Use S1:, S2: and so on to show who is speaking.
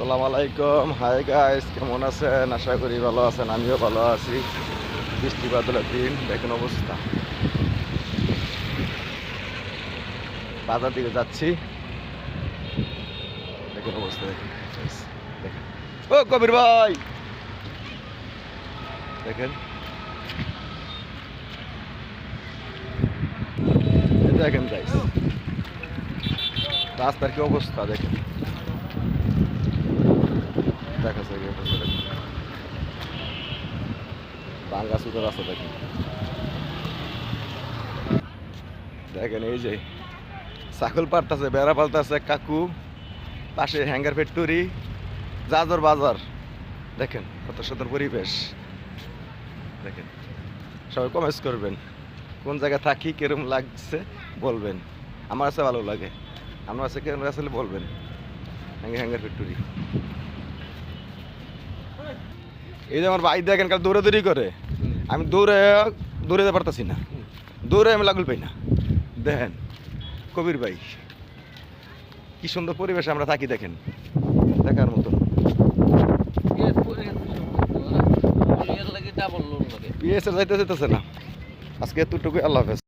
S1: আসসালামু আলাইকুম। Hi guys, কেমন আছেন? আশা করি ভালো আছেন। আমিও ভালো আছি। বৃষ্টি বাদলের দিন, দেখেন অবস্থা। বাজার দিকে যাচ্ছি, দেখেন অবস্থা। দেখেন দেখেন ও কবির ভাই, দেখেন দেখেন গাইস, রাস্তার কি অবস্থা দেখেন। দেখা যায় ভাঙ্গা সুতো রাস্তা দেখেন। দেখেন এই যে ছাগল পারতাছে, বেড়া পালতাছে কাকু, পাশে হ্যাঙ্গার ফ্যাক্টরি, জাজর বাজার। দেখেন কত সুন্দর পরিবেশ। দেখেন সবাই কমেন্টস করবেন, কোন জায়গায় থাকি, কিরম লাগছে বলবেন। আমার কাছে ভালো লাগে, আমার কাছে কেমন আসলে বলবেন। হ্যাঙ্গার ফ্যাক্টরি, এই যে আমার ভাই দেখেন কাল দৌড়াদৌড়ি করে, আমি দৌড়াতে পারতাছি না, দৌড়ে আমি লাগল পাই না। দেখেন কবির ভাই, কি সুন্দর পরিবেশে আমরা থাকি, দেখেন দেখার মতন। পিএসএ যাইতে যেতেছে না আজকে, এতটুকু। আল্লাহ হাফেজ।